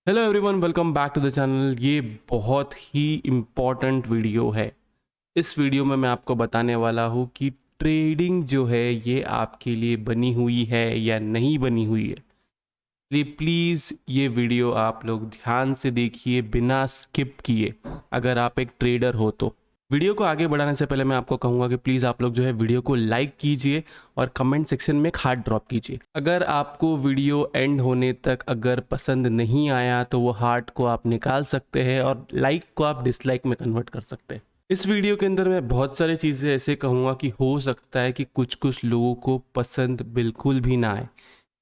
Hello everyone, welcome back to the channel. ये बहुत ही important video है। इस वीडियो में मैं आपको बताने वाला हूँ कि ट्रेडिंग जो है ये आपके लिए बनी हुई है या नहीं बनी हुई है। इसलिए प्लीज़ ये वीडियो आप लोग ध्यान से देखिए, बिना स्किप किए, अगर आप एक ट्रेडर हो तो। वीडियो को आगे बढ़ाने से पहले मैं आपको कहूँगा कि प्लीज़ आप लोग जो है वीडियो को लाइक कीजिए और कमेंट सेक्शन में एक हार्ट ड्रॉप कीजिए। अगर आपको वीडियो एंड होने तक अगर पसंद नहीं आया तो वो हार्ट को आप निकाल सकते हैं और लाइक को आप डिसलाइक में कन्वर्ट कर सकते हैं। इस वीडियो के अंदर मैं बहुत सारी चीज़ें ऐसे कहूँगा कि हो सकता है कि कुछ कुछ लोगों को पसंद बिल्कुल भी ना आए,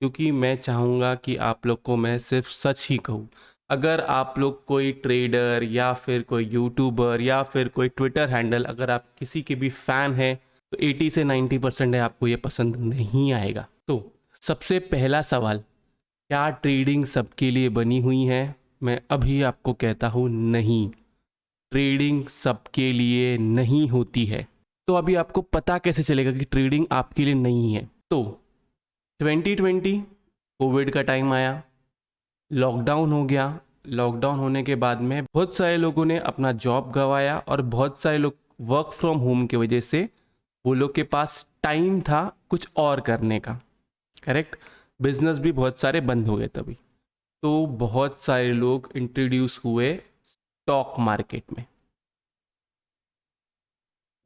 क्योंकि मैं चाहूँगा कि आप लोग को मैं सिर्फ सच ही कहूँ। अगर आप लोग कोई ट्रेडर या फिर कोई यूट्यूबर या फिर कोई ट्विटर हैंडल, अगर आप किसी के भी फ़ैन हैं तो 80 से 90% है आपको ये पसंद नहीं आएगा। तो सबसे पहला सवाल, क्या ट्रेडिंग सबके लिए बनी हुई है? मैं अभी आपको कहता हूँ नहीं, ट्रेडिंग सबके लिए नहीं होती है। तो अभी आपको पता कैसे चलेगा कि ट्रेडिंग आपके लिए नहीं है? तो 2020 कोविड का टाइम आया, लॉकडाउन हो गया। लॉकडाउन होने के बाद में बहुत सारे लोगों ने अपना जॉब गंवाया और बहुत सारे लोग वर्क फ्रॉम होम की वजह से वो लोग के पास टाइम था कुछ और करने का। करेक्ट। बिजनेस भी बहुत सारे बंद हो गए तभी। तो बहुत सारे लोग इंट्रोड्यूस हुए स्टॉक मार्केट में।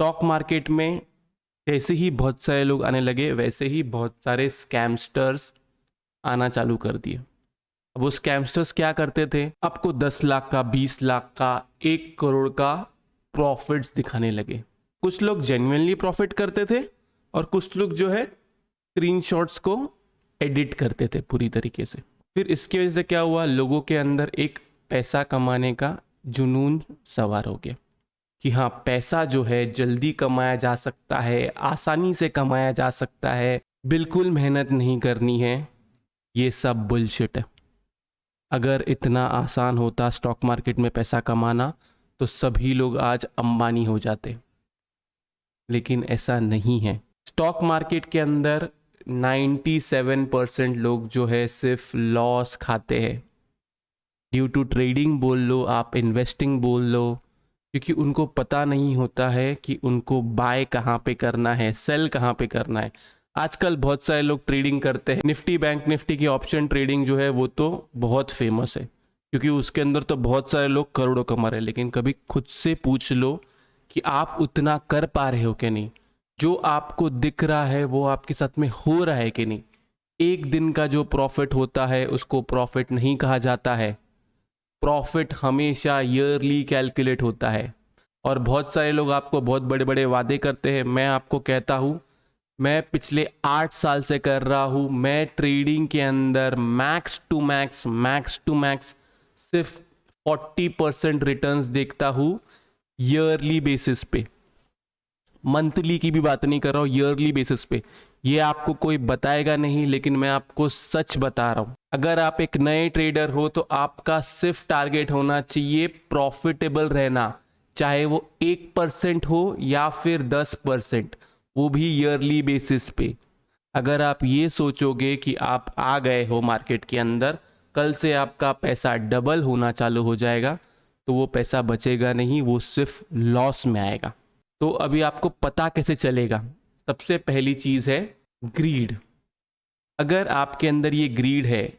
स्टॉक मार्केट में जैसे ही बहुत सारे लोग आने लगे, वैसे ही बहुत सारे स्कैमस्टर्स आना चालू कर दिए। अब वो स्कैमस्टर्स क्या करते थे? आपको 10 लाख का, 20 लाख का, 1 करोड़ का प्रॉफिट्स दिखाने लगे। कुछ लोग जेन्युइनली प्रॉफिट करते थे और कुछ लोग जो है स्क्रीनशॉट्स को एडिट करते थे पूरी तरीके से। फिर इसकी वजह से क्या हुआ, लोगों के अंदर एक पैसा कमाने का जुनून सवार हो गया कि हाँ, पैसा जो है जल्दी कमाया जा सकता है, आसानी से कमाया जा सकता है, बिल्कुल मेहनत नहीं करनी है। ये सब बुलशिट है। अगर इतना आसान होता स्टॉक मार्केट में पैसा कमाना तो सभी लोग आज अंबानी हो जाते, लेकिन ऐसा नहीं है। स्टॉक मार्केट के अंदर 97% लोग जो है सिर्फ लॉस खाते हैं। ड्यू टू ट्रेडिंग बोल लो, आप इन्वेस्टिंग बोल लो, क्योंकि उनको पता नहीं होता है कि उनको बाय कहाँ पे करना है, सेल कहाँ पे करना है। आजकल बहुत सारे लोग ट्रेडिंग करते हैं। निफ्टी, बैंक निफ्टी की ऑप्शन ट्रेडिंग जो है वो तो बहुत फेमस है, क्योंकि उसके अंदर तो बहुत सारे लोग करोड़ों कमा रहे हैं। लेकिन कभी खुद से पूछ लो कि आप उतना कर पा रहे हो कि नहीं? जो आपको दिख रहा है वो आपके साथ में हो रहा है कि नहीं? एक दिन का जो प्रॉफिट होता है उसको प्रॉफिट नहीं कहा जाता है। प्रॉफिट हमेशा ईयरली कैलकुलेट होता है। और बहुत सारे लोग आपको बहुत बड़े बड़े वादे करते हैं। मैं आपको कहता हूँ, मैं पिछले 8 साल से कर रहा हूँ। मैं ट्रेडिंग के अंदर मैक्स टू मैक्स सिर्फ 40% रिटर्न्स देखता हूँ ईयरली बेसिस पे। मंथली की भी बात नहीं कर रहा हूँ, ईयरली बेसिस पे। ये आपको कोई बताएगा नहीं, लेकिन मैं आपको सच बता रहा हूँ। अगर आप एक नए ट्रेडर हो तो आपका सिर्फ टारगेट होना चाहिए प्रॉफिटेबल रहना, चाहे वो 1% हो या फिर 10%, वो भी ईयरली बेसिस पे। अगर आप ये सोचोगे कि आप आ गए हो मार्केट के अंदर, कल से आपका पैसा डबल होना चालू हो जाएगा, तो वो पैसा बचेगा नहीं, वो सिर्फ लॉस में आएगा। तो अभी आपको पता कैसे चलेगा? सबसे पहली चीज है ग्रीड। अगर आपके अंदर ये ग्रीड है,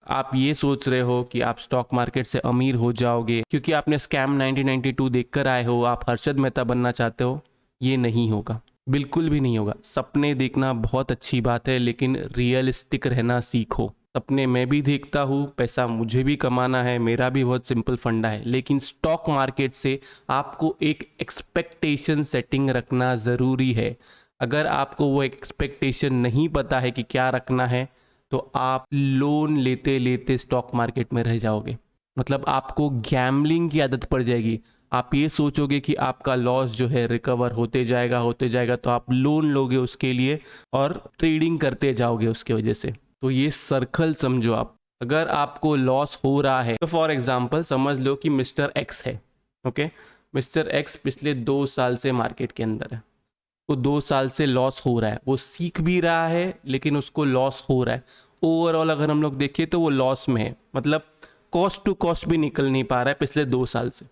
आप ये सोच रहे हो कि आप स्टॉक मार्केट से अमीर हो जाओगे क्योंकि आपने स्कैम 1992 देखकर आए हो, आप हर्षद मेहता बनना चाहते हो, ये नहीं होगा, बिल्कुल भी नहीं होगा। सपने देखना बहुत अच्छी बात है, लेकिन रियलिस्टिक रहना सीखो। सपने मैं भी देखता हूँ, पैसा मुझे भी कमाना है, मेरा भी बहुत सिंपल फंडा है, लेकिन स्टॉक मार्केट से आपको एक एक्सपेक्टेशन सेटिंग रखना ज़रूरी है। अगर आपको वो एक्सपेक्टेशन नहीं पता है कि क्या रखना है, तो आप लोन लेते लेते स्टॉक मार्केट में रह जाओगे। मतलब आपको गैम्बलिंग की आदत पड़ जाएगी। आप ये सोचोगे कि आपका लॉस जो है रिकवर होते जाएगा, तो आप लोन लोगे उसके लिए और ट्रेडिंग करते जाओगे उसके वजह से। तो ये सर्कल समझो आप। अगर आपको लॉस हो रहा है तो फॉर एग्जांपल समझ लो कि मिस्टर एक्स है। ओके, मिस्टर एक्स पिछले 2 साल से मार्केट के अंदर है, तो 2 साल से लॉस हो रहा है। वो सीख भी रहा है लेकिन उसको लॉस हो रहा है। ओवरऑल अगर हम लोग देखें तो वो लॉस में है। मतलब कॉस्ट टू कॉस्ट भी निकल नहीं पा रहा है पिछले 2 साल से,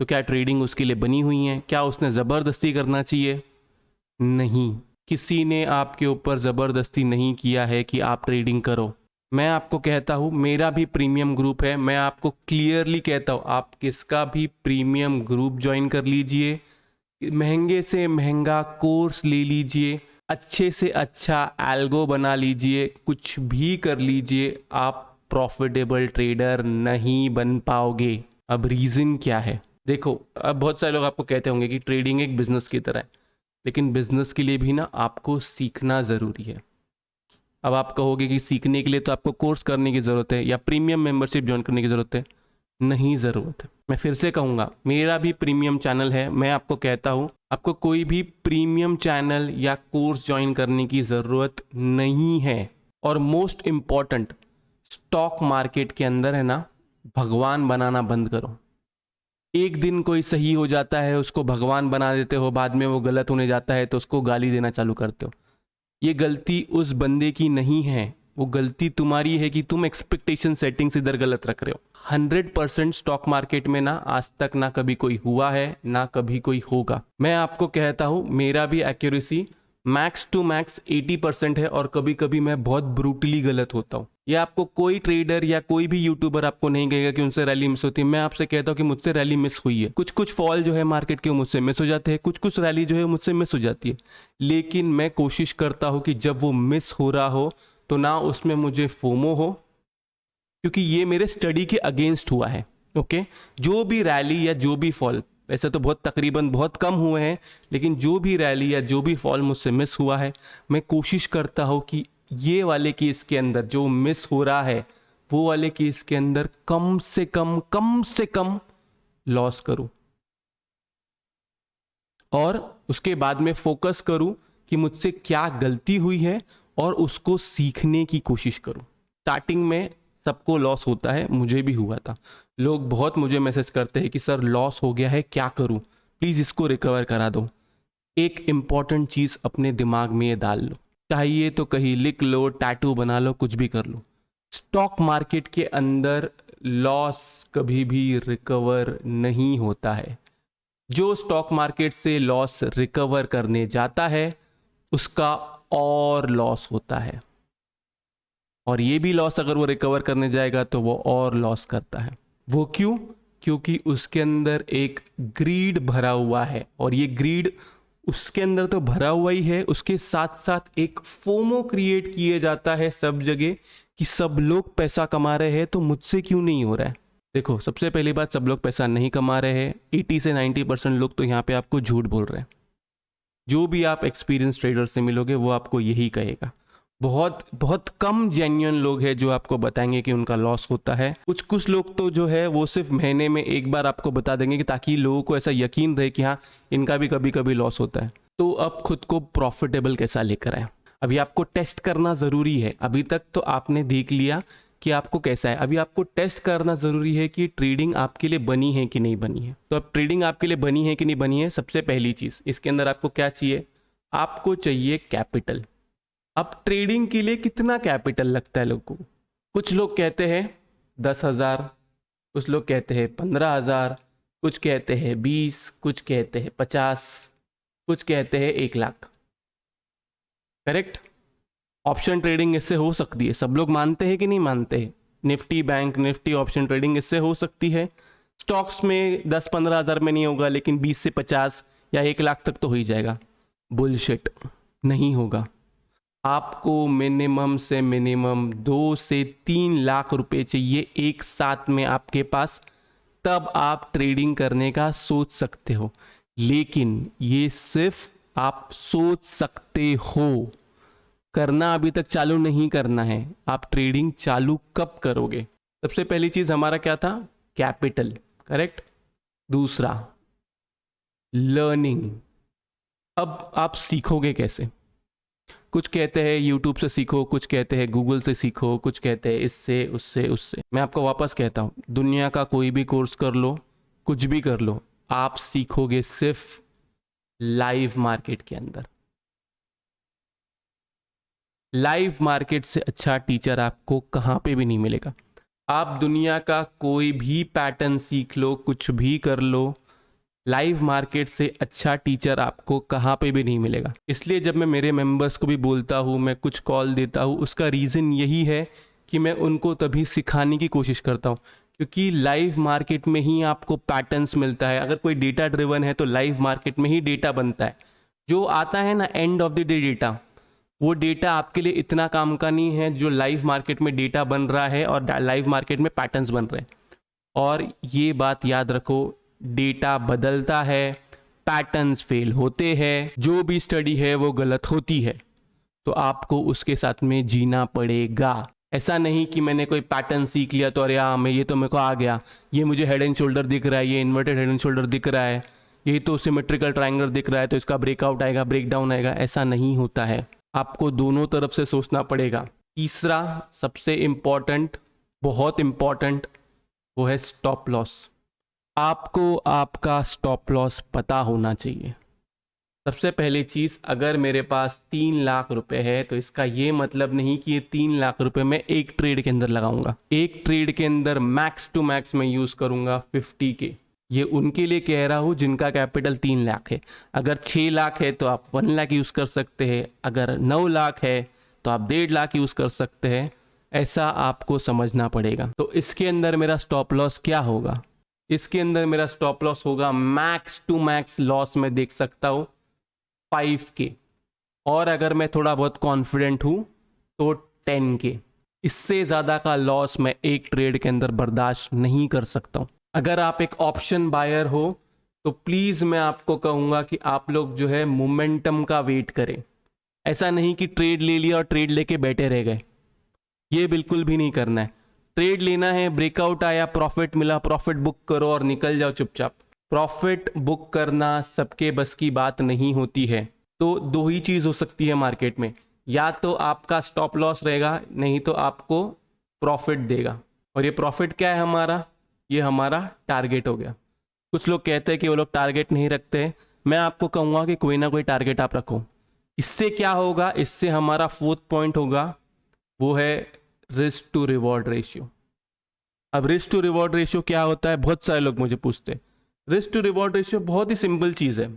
तो क्या ट्रेडिंग उसके लिए बनी हुई है? क्या उसने ज़बरदस्ती करना चाहिए? नहीं, किसी ने आपके ऊपर ज़बरदस्ती नहीं किया है कि आप ट्रेडिंग करो। मैं आपको कहता हूँ, मेरा भी प्रीमियम ग्रुप है, मैं आपको क्लियरली कहता हूँ आप किसका भी प्रीमियम ग्रुप ज्वाइन कर लीजिए, महंगे से महंगा कोर्स ले लीजिए, अच्छे से अच्छा एल्गो बना लीजिए, कुछ भी कर लीजिए, आप प्रॉफिटेबल ट्रेडर नहीं बन पाओगे। अब रीज़न क्या है? देखो, अब बहुत सारे लोग आपको कहते होंगे कि ट्रेडिंग एक बिजनेस की तरह है, लेकिन बिजनेस के लिए भी ना आपको सीखना ज़रूरी है। अब आप कहोगे कि सीखने के लिए तो आपको कोर्स करने की ज़रूरत है या प्रीमियम मेंबरशिप ज्वाइन करने की ज़रूरत है। नहीं ज़रूरत है। मैं फिर से कहूँगा, मेरा भी प्रीमियम चैनल है, मैं आपको कहता हूँ आपको कोई भी प्रीमियम चैनल या कोर्स ज्वाइन करने की ज़रूरत नहीं है। और मोस्ट इम्पॉर्टेंट, स्टॉक मार्केट के अंदर है ना, भगवान बनाना बंद करो। एक दिन कोई सही हो जाता है, उसको भगवान बना देते हो, बाद में वो गलत होने जाता है तो उसको गाली देना चालू करते हो। ये गलती उस बंदे की नहीं है, वो गलती तुम्हारी है कि तुम एक्सपेक्टेशन सेटिंग्स इधर गलत रख रहे हो। 100% स्टॉक मार्केट में ना आज तक ना कभी कोई हुआ है ना कभी कोई होगा। मैं आपको कहता हूँ, मेरा भी एक्यूरेसी मैक्स टू मैक्स 80% है और कभी कभी मैं बहुत ब्रूटली गलत होता हूँ। ये आपको कोई ट्रेडर या कोई भी यूट्यूबर आपको नहीं कहेगा कि उनसे रैली मिस होती है। मैं आपसे कहता हूँ कि मुझसे रैली मिस हुई है, कुछ कुछ फॉल जो है मार्केट के मुझसे मिस हो जाते हैं, कुछ कुछ रैली जो है मुझसे मिस हो जाती है, लेकिन मैं कोशिश करता हूँ कि जब वो मिस हो रहा हो तो ना उसमें मुझे फोमो हो, क्योंकि ये मेरे स्टडी के अगेंस्ट हुआ है। ओके, जो भी रैली या जो भी फॉल, वैसे तो बहुत तकरीबन बहुत कम हुए हैं, लेकिन जो भी रैली या जो भी फॉल मुझसे मिस हुआ है, मैं कोशिश करता हूँ कि ये वाले केस के अंदर जो मिस हो रहा है, वो वाले केस के अंदर कम से कम लॉस करूं और उसके बाद में फोकस करूं कि मुझसे क्या गलती हुई है और उसको सीखने की कोशिश करूं। स्टार्टिंग में सबको लॉस होता है, मुझे भी हुआ था। लोग बहुत मुझे मैसेज करते हैं कि सर लॉस हो गया है, क्या करूं, प्लीज़ इसको रिकवर करा दो। एक इम्पॉर्टेंट चीज़ अपने दिमाग में ये डाल लो, चाहिए तो कहीं लिख लो, टैटू बना लो, कुछ भी कर लो, स्टॉक मार्केट के अंदर लॉस कभी भी रिकवर नहीं होता है। जो स्टॉक मार्केट से लॉस रिकवर करने जाता है उसका और लॉस होता है, और ये भी लॉस अगर वो रिकवर करने जाएगा तो वो और लॉस करता है। वो क्यों? क्योंकि उसके अंदर एक ग्रीड भरा हुआ है, और ये ग्रीड उसके अंदर तो भरा हुआ ही है, उसके साथ साथ एक फोमो क्रिएट किए जाता है सब जगह कि सब लोग पैसा कमा रहे हैं तो मुझसे क्यों नहीं हो रहा है। देखो, सबसे पहली बात, सब लोग पैसा नहीं कमा रहे हैं। 80 से 90% लोग तो यहाँ पे आपको झूठ बोल रहे हैं। जो भी आप एक्सपीरियंस ट्रेडर से मिलोगे वो आपको यही कहेगा। बहुत बहुत कम जेन्युइन लोग हैं जो आपको बताएंगे कि उनका लॉस होता है। कुछ कुछ लोग तो जो है वो सिर्फ महीने में एक बार आपको बता देंगे कि ताकि लोगों को ऐसा यकीन रहे कि हाँ, इनका भी कभी कभी लॉस होता है। तो अब खुद को प्रॉफिटेबल कैसा लेकर आए, अभी आपको टेस्ट करना ज़रूरी है। अभी तक तो आपने देख लिया कि आपको कैसा है, अभी आपको टेस्ट करना ज़रूरी है कि ट्रेडिंग आपके लिए बनी है कि नहीं बनी है। तो अब ट्रेडिंग आपके लिए बनी है कि नहीं बनी है, सबसे पहली चीज़ इसके अंदर आपको क्या चाहिए? आपको चाहिए कैपिटल। अब ट्रेडिंग के लिए कितना कैपिटल लगता है लोगों को? कुछ लोग कहते हैं 10,000, कुछ लोग कहते हैं 15,000, कुछ कहते हैं 20, कुछ कहते हैं 50, कुछ कहते हैं 1,00,000। करेक्ट? ऑप्शन ट्रेडिंग इससे हो सकती है, सब लोग मानते हैं कि नहीं मानते हैं? Nifty, bank Nifty option trading इससे हो सकती है। स्टॉक्स में 10-15 हज़ार में नहीं होगा, लेकिन 20 से 50 या 1,00,000 तक तो हो ही जाएगा। बुलशिट, नहीं होगा। आपको मिनिमम से मिनिमम 2 से 3 लाख रुपए चाहिए एक साथ में आपके पास, तब आप ट्रेडिंग करने का सोच सकते हो। लेकिन ये सिर्फ आप सोच सकते हो, करना अभी तक चालू नहीं करना है। आप ट्रेडिंग चालू कब करोगे? सबसे पहली चीज हमारा क्या था? कैपिटल। करेक्ट। दूसरा, लर्निंग। अब आप सीखोगे कैसे? कुछ कहते हैं यूट्यूब से सीखो, कुछ कहते हैं गूगल से सीखो, कुछ कहते हैं इससे उससे उससे। मैं आपको वापस कहता हूँ, दुनिया का कोई भी कोर्स कर लो, कुछ भी कर लो, आप सीखोगे सिर्फ लाइव मार्केट के अंदर। लाइव मार्केट से अच्छा टीचर आपको कहाँ पे भी नहीं मिलेगा। आप दुनिया का कोई भी पैटर्न सीख लो, कुछ भी कर लो, लाइव मार्केट से अच्छा टीचर आपको कहाँ पे भी नहीं मिलेगा। इसलिए जब मैं मेरे मेंबर्स को भी बोलता हूँ, मैं कुछ कॉल देता हूँ, उसका रीज़न यही है कि मैं उनको तभी सिखाने की कोशिश करता हूँ, क्योंकि लाइव मार्केट में ही आपको पैटर्न्स मिलता है। अगर कोई डेटा ड्रिवन है तो लाइव मार्केट में ही डेटा बनता है। जो आता है ना end of the day data, वो डेटा आपके लिए इतना काम का नहीं है जो लाइव मार्केट में डेटा बन रहा है और लाइव मार्केट में पैटर्न्स बन रहे हैं। और ये बात याद रखो, डेटा बदलता है, पैटर्न्स फेल होते हैं, जो भी स्टडी है वो गलत होती है, तो आपको उसके साथ में जीना पड़ेगा। ऐसा नहीं कि मैंने कोई पैटर्न सीख लिया तो अरे हाँ मैं ये तो मेरे को आ गया, ये मुझे हेड एंड शोल्डर दिख रहा है, ये इन्वर्टेड हेड एंड शोल्डर दिख रहा है, ये तो सिमेट्रिकल ट्रायंगल दिख रहा है तो इसका ब्रेकआउट आएगा, ब्रेकडाउन आएगा। ऐसा नहीं होता है, आपको दोनों तरफ से सोचना पड़ेगा। तीसरा सबसे इम्पॉर्टेंट, बहुत इम्पॉर्टेंट, वो है स्टॉप लॉस। आपको आपका स्टॉप लॉस पता होना चाहिए। सबसे पहली चीज़, अगर मेरे पास 3 लाख रुपए है तो इसका ये मतलब नहीं कि ये 3 लाख रुपए मैं एक ट्रेड के अंदर लगाऊंगा। एक ट्रेड के अंदर मैक्स टू मैक्स मैं यूज़ करूंगा 50 के। ये उनके लिए कह रहा हूँ जिनका कैपिटल 3 लाख है। अगर 6 लाख है तो आप 1 लाख यूज़ कर सकते हैं, अगर 9 लाख है तो आप 1.5 लाख यूज़ कर सकते हैं। ऐसा आपको समझना पड़ेगा। तो इसके अंदर मेरा स्टॉप लॉस क्या होगा? इसके अंदर मेरा स्टॉप लॉस होगा, मैक्स टू मैक्स लॉस मैं देख सकता हूँ 5 के, और अगर मैं थोड़ा बहुत कॉन्फिडेंट हूं तो 10 के। इससे ज़्यादा का लॉस मैं एक ट्रेड के अंदर बर्दाश्त नहीं कर सकता हूं। अगर आप एक ऑप्शन बायर हो तो प्लीज़ मैं आपको कहूँगा कि आप लोग जो है मोमेंटम का वेट करें। ऐसा नहीं कि ट्रेड ले लिया और ट्रेड लेके बैठे रह गए, ये बिल्कुल भी नहीं करना है। ट्रेड लेना है, ब्रेकआउट आया, प्रॉफिट मिला, प्रॉफिट बुक करो और निकल जाओ चुपचाप। प्रॉफिट बुक करना सबके बस की बात नहीं होती है। तो दो ही चीज़ हो सकती है मार्केट में, या तो आपका स्टॉप लॉस रहेगा, नहीं तो आपको प्रॉफिट देगा। और ये प्रॉफिट क्या है हमारा? ये हमारा टारगेट हो गया। कुछ लोग कहते हैं कि वो लोग टारगेट नहीं रखते, मैं आपको कहूँगा कि कोई ना कोई टारगेट आप रखो। इससे क्या होगा? इससे हमारा 4th पॉइंट होगा, वो है रिस्क टू रिवॉर्ड रेशियो। अब रिस्क टू रिवॉर्ड रेशियो क्या होता है? बहुत सारे लोग मुझे पूछते हैं। रिस्क टू रिवॉर्ड रेशियो बहुत ही सिंपल चीज़ है।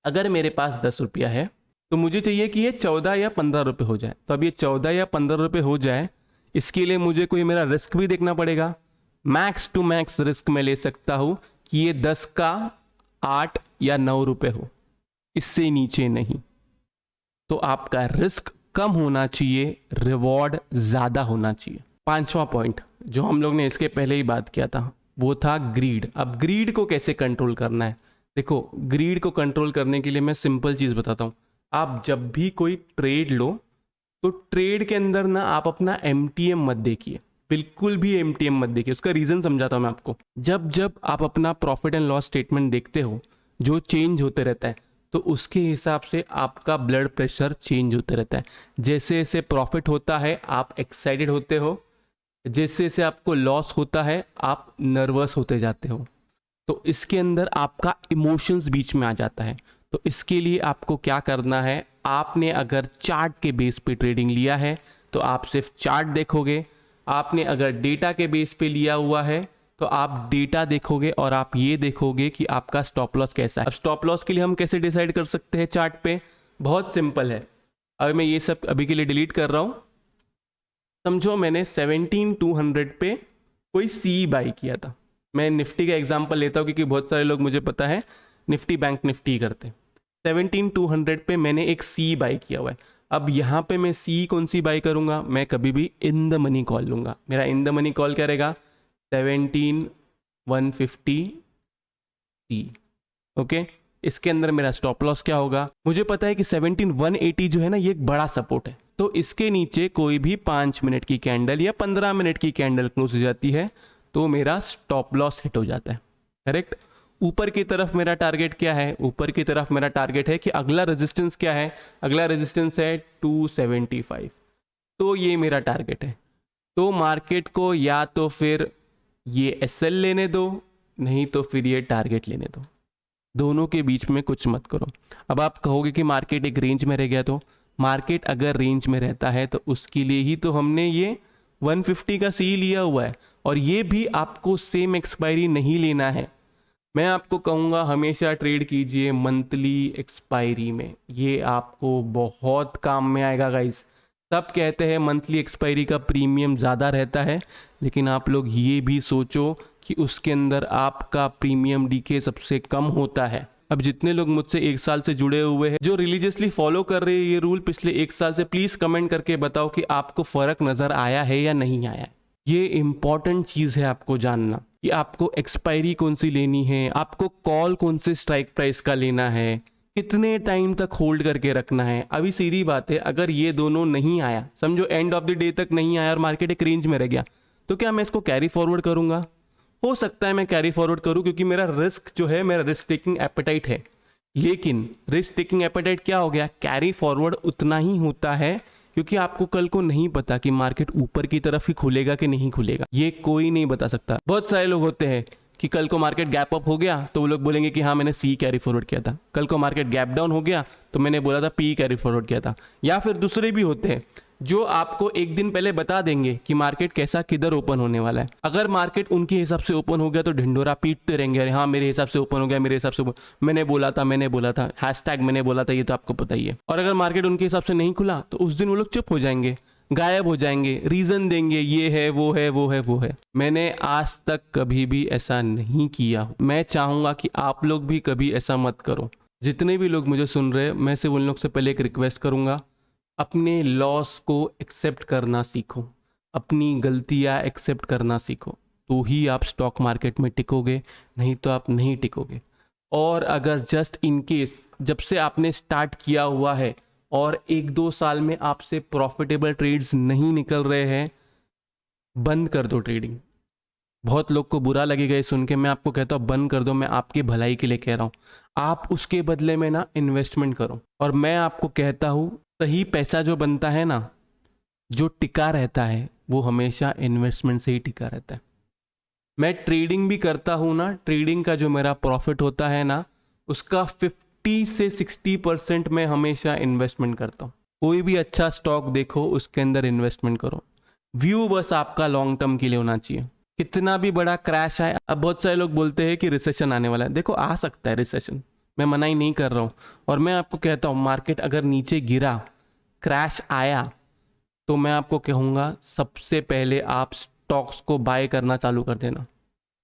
अगर मेरे पास 10 रुपया है तो मुझे चाहिए कि ये 14 या 15 रुपये हो जाए। तो अब ये 14 या 15 रुपये हो जाए, इसके लिए मुझे कोई मेरा रिस्क भी देखना पड़ेगा। मैक्स टू मैक्स रिस्क मैं ले सकता हूँ कि ये 10 का 8 या 9 रुपये हो, इससे नीचे नहीं। तो आपका रिस्क कम होना चाहिए, रिवॉर्ड ज़्यादा होना चाहिए। 5वां पॉइंट जो हम लोग ने इसके पहले ही बात किया था वो था ग्रीड। अब ग्रीड को कैसे कंट्रोल करना है? देखो, ग्रीड को कंट्रोल करने के लिए मैं सिंपल चीज़ बताता हूँ। आप जब भी कोई ट्रेड लो तो ट्रेड के अंदर ना आप अपना MTM मत देखिए, बिल्कुल भी MTM मत देखिए। उसका रीज़न समझाता हूँ मैं आपको। जब जब आप अपना प्रॉफिट एंड लॉस स्टेटमेंट देखते हो जो चेंज होते रहता है, तो उसके हिसाब से आपका ब्लड प्रेशर चेंज होते रहता है। जैसे जैसे प्रॉफिट होता है आप एक्साइटेड होते हो, जैसे जैसे आपको लॉस होता है आप नर्वस होते जाते हो। तो इसके अंदर आपका इमोशंस बीच में आ जाता है। तो इसके लिए आपको क्या करना है? आपने अगर चार्ट के बेस पे ट्रेडिंग लिया है तो आप सिर्फ चार्ट देखोगे। आपने अगर डेटा के बेस पे लिया हुआ है तो आप डेटा देखोगे और आप ये देखोगे कि आपका स्टॉप लॉस कैसा है। अब स्टॉप लॉस के लिए हम कैसे डिसाइड कर सकते हैं चार्ट पे? बहुत सिंपल है। अब मैं ये सब अभी के लिए डिलीट कर रहा हूँ। समझो मैंने 17,200 पे कोई सी बाई किया था। मैं निफ्टी का एग्जांपल लेता हूँ क्योंकि बहुत सारे लोग मुझे पता है निफ्टी बैंक निफ्टी करते हैं। 17,200 पे मैंने एक सी बाई किया हुआ है। अब यहाँ पे मैं सी कौन सी बाई करूँगा? मैं कभी भी इन द मनी कॉल लूँगा। मेरा इन द मनी कॉल क्या रहेगा? 17,150 सी। ओके, इसके अंदर मेरा स्टॉप लॉस क्या होगा? मुझे पता है कि 17,180 जो है ना, ये एक बड़ा सपोर्ट है। तो इसके नीचे कोई भी 5 मिनट की कैंडल या 15 मिनट की कैंडल क्लोज हो जाती है तो मेरा स्टॉप लॉस हिट हो जाता है। करेक्ट। ऊपर की तरफ मेरा टारगेट क्या है? ऊपर की तरफ मेरा टारगेट है कि अगला रेजिस्टेंस क्या है? अगला रेजिस्टेंस है 275। तो ये मेरा टारगेट है। तो मार्केट को या तो फिर ये SL लेने दो, नहीं तो फिर ये टारगेट लेने दो। दोनों के बीच में कुछ मत करो। अब आप कहोगे कि मार्केट एक रेंज में रह गया, तो मार्केट अगर रेंज में रहता है तो उसके लिए ही तो हमने ये 150 का सी लिया हुआ है, और ये भी आपको सेम एक्सपायरी नहीं लेना है। मैं आपको कहूँगा हमेशा ट्रेड कीजिए मंथली एक्सपायरी में, ये आपको बहुत काम में आएगा गाइस। सब कहते हैं मंथली एक्सपायरी का प्रीमियम ज़्यादा रहता है, लेकिन आप लोग ये भी सोचो कि उसके अंदर आपका प्रीमियम डीके सबसे कम होता है। अब जितने लोग मुझसे 1 साल से जुड़े हुए हैं, जो रिलीजियसली फॉलो कर रहे हैं ये रूल पिछले 1 साल से, प्लीज़ कमेंट करके बताओ कि आपको फ़र्क नज़र आया है या नहीं आया। ये इंपॉर्टेंट चीज़ है आपको जानना कि आपको एक्सपायरी कौन सी लेनी है, आपको कॉल कौन से स्ट्राइक प्राइस का लेना है, कितने टाइम तक होल्ड करके रखना है। अभी सीधी बात है, अगर ये दोनों नहीं आया, समझो एंड ऑफ द डे तक नहीं आया और मार्केट एक रेंज में रह गया, तो क्या मैं इसको कैरी फॉरवर्ड करूंगा? हो सकता है मैं कैरी फॉरवर्ड करूं, क्योंकि मेरा रिस्क जो है, मेरा रिस्क टेकिंग एपेटाइट है। लेकिन रिस्क टेकिंग एपेटाइट क्या हो गया? कैरी फॉरवर्ड उतना ही होता है, क्योंकि आपको कल को नहीं पता कि मार्केट ऊपर की तरफ ही खुलेगा कि नहीं खुलेगा, ये कोई नहीं बता सकता। बहुत सारे लोग होते हैं कि कल को मार्केट गैप अप हो गया तो वो लोग बोलेंगे कि हाँ मैंने सी कैरी फॉरवर्ड किया था, कल को मार्केट गैप डाउन हो गया तो मैंने बोला था पी कैरी फॉरवर्ड किया था। या फिर दूसरे भी होते हैं जो आपको एक दिन पहले बता देंगे कि मार्केट कैसा किधर ओपन होने वाला है। अगर मार्केट उनके हिसाब से ओपन हो गया तो ढिंडोरा पीटते रहेंगे, अरे हाँ मेरे हिसाब से ओपन हो गया, मेरे हिसाब से मैंने बोला था, मैंने बोला था, ये तो आपको पता ही है। और अगर मार्केट उनके हिसाब से नहीं खुला तो उस दिन वो लोग चुप हो जाएंगे, गायब हो जाएंगे, रीजन देंगे, ये है वो है वो है वो है। मैंने आज तक कभी भी ऐसा नहीं किया। मैं चाहूंगा कि आप लोग भी कभी ऐसा मत करो। जितने भी लोग मुझे सुन रहे हैं, मैं सिर्फ उन लोग से पहले एक रिक्वेस्ट करूंगा, अपने लॉस को एक्सेप्ट करना सीखो, अपनी गलतियां एक्सेप्ट करना सीखो, तो ही आप स्टॉक मार्केट में टिकोगे, नहीं तो आप नहीं टिकोगे। और अगर जस्ट इन केस जब से आपने स्टार्ट किया हुआ है और 1-2 साल में आपसे प्रॉफिटेबल ट्रेड्स नहीं निकल रहे हैं, बंद कर दो ट्रेडिंग। बहुत लोग को बुरा लगेगा ये सुन के, मैं आपको कहता हूँ बंद कर दो, मैं आपकी भलाई के लिए कह रहा हूँ। आप उसके बदले में ना इन्वेस्टमेंट करो। और मैं आपको कहता हूँ सही पैसा जो बनता है ना, जो टिका रहता है, वो हमेशा इन्वेस्टमेंट से ही टिका रहता है। मैं ट्रेडिंग भी करता हूँ ना, ट्रेडिंग का जो मेरा प्रॉफिट होता है ना, उसका 50 से 60% मैं हमेशा इन्वेस्टमेंट करता हूँ। कोई भी अच्छा स्टॉक देखो, उसके अंदर इन्वेस्टमेंट करो। व्यू बस आपका लॉन्ग टर्म के लिए होना चाहिए। कितना भी बड़ा क्रैश आए, अब बहुत सारे लोग बोलते हैं कि रिसेशन आने वाला है, देखो आ सकता है रिसेशन, मैं मना ही नहीं कर रहा हूँ। और मैं आपको कहता हूँ मार्केट अगर नीचे गिरा, क्रैश आया, तो मैं आपको कहूँगा सबसे पहले आप स्टॉक्स को बाय करना चालू कर देना।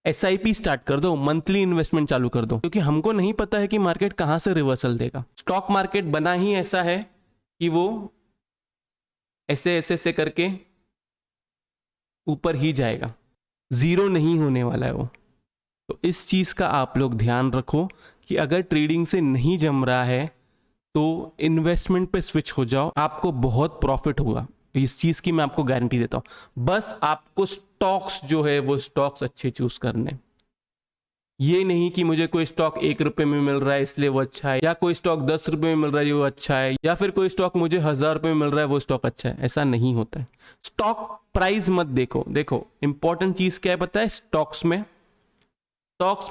SIP स्टार्ट कर दो, मंथली इन्वेस्टमेंट चालू कर दो, क्योंकि हमको नहीं पता है कि मार्केट कहाँ से रिवर्सल देगा। स्टॉक मार्केट बना ही ऐसा है कि वो ऐसे ऐसे से करके ऊपर ही जाएगा, जीरो नहीं होने वाला है वो। तो इस चीज़ का आप लोग ध्यान रखो कि अगर ट्रेडिंग से नहीं जम रहा है तो इन्वेस्टमेंट पे स्विच हो जाओ, आपको बहुत प्रॉफिट होगा, इस चीज़ की मैं आपको गारंटी देता हूँ। बस आपको स्टॉक्स जो है वो स्टॉक्स अच्छे चूज करने, ये नहीं कि मुझे कोई स्टॉक 1 रुपए में मिल रहा है इसलिए वो अच्छा है, या कोई स्टॉक 10 रुपए में मिल रहा है वो अच्छा है, या फिर कोई स्टॉक मुझे 1000 रुपए में मिल रहा है वो स्टॉक अच्छा है। ऐसा नहीं होता है। स्टॉक प्राइस मत देखो। देखो इंपॉर्टेंट चीज क्या है पता है? स्टॉक्स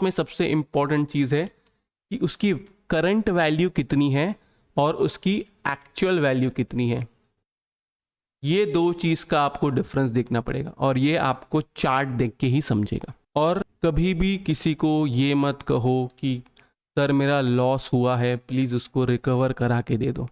में सबसे इंपॉर्टेंट चीज है कि उसकी करंट वैल्यू कितनी है और उसकी एक्चुअल वैल्यू कितनी है। ये दो चीज का आपको डिफरेंस देखना पड़ेगा, और ये आपको चार्ट देख के ही समझेगा। और कभी भी किसी को ये मत कहो कि सर मेरा लॉस हुआ है, प्लीज उसको रिकवर करा के दे दो।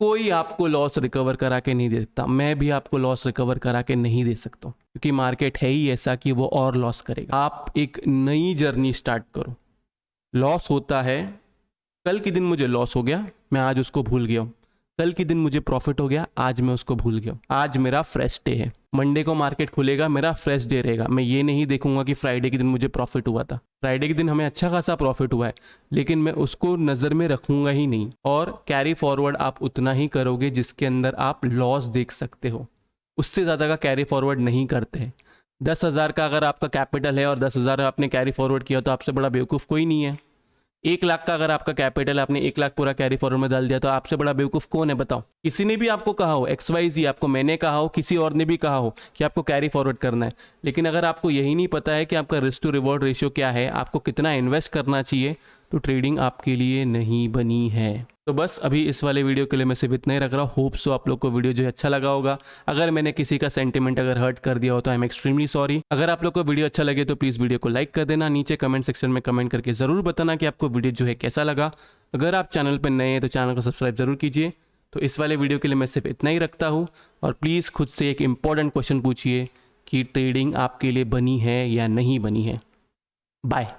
कोई आपको लॉस रिकवर करा के नहीं दे सकता, मैं भी आपको लॉस रिकवर करा के नहीं दे सकता, क्योंकि मार्केट है ही ऐसा कि वो और लॉस करेगा। आप एक नई जर्नी स्टार्ट करो। लॉस होता है, कल के दिन मुझे लॉस हो गया, मैं आज उसको भूल गया हूँ। कल के दिन मुझे प्रॉफिट हो गया, आज मैं उसको भूल गया हूँ। आज मेरा फ्रेश डे है, मंडे को मार्केट खुलेगा, मेरा फ्रेश डे रहेगा। मैं ये नहीं देखूंगा कि फ्राइडे के दिन मुझे प्रॉफिट हुआ था। फ्राइडे के दिन हमें अच्छा खासा प्रॉफिट हुआ है, लेकिन मैं उसको नज़र में रखूंगा ही नहीं। और कैरी फॉरवर्ड आप उतना ही करोगे जिसके अंदर आप लॉस देख सकते हो, उससे ज़्यादा का कैरी फॉरवर्ड नहीं करते हैं। 10,000 का अगर आपका कैपिटल है और 10,000 आपने कैरी फॉरवर्ड किया तो आपसे बड़ा बेवकूफ़ कोई नहीं है। 1 लाख का अगर आपका कैपिटल, आपने 1 लाख पूरा कैरी फॉरवर्ड में डाल दिया तो आपसे बड़ा बेवकूफ़ कौन है बताओ? किसी ने भी आपको कहा हो, XYZ आपको मैंने कहा हो, किसी और ने भी कहा हो कि आपको कैरी फॉरवर्ड करना है, लेकिन अगर आपको यही नहीं पता है कि आपका रिस्क टू रिवॉर्ड रेशियो क्या है, आपको कितना इन्वेस्ट करना चाहिए, तो ट्रेडिंग आपके लिए नहीं बनी है। तो बस अभी इस वाले वीडियो के लिए मैं सिर्फ इतना ही रख रहा हूँ। होप सो आप लोग को वीडियो जो है अच्छा लगा होगा। अगर मैंने किसी का सेंटिमेंट अगर हर्ट कर दिया हो तो आई एम एक्सट्रीमली सॉरी। अगर आप लोग को वीडियो अच्छा लगे तो प्लीज़ वीडियो को लाइक कर देना। नीचे कमेंट सेक्शन में कमेंट करके ज़रूर बताना कि आपको वीडियो जो है कैसा लगा। अगर आप चैनल पर नए हैं तो चैनल को सब्सक्राइब ज़रूर कीजिए। तो इस वाले वीडियो के लिए मैं सिर्फ इतना ही रखता हूँ। और प्लीज़ खुद से एक इंपॉर्टेंट क्वेश्चन पूछिए कि ट्रेडिंग आपके लिए बनी है या नहीं बनी है। बाय।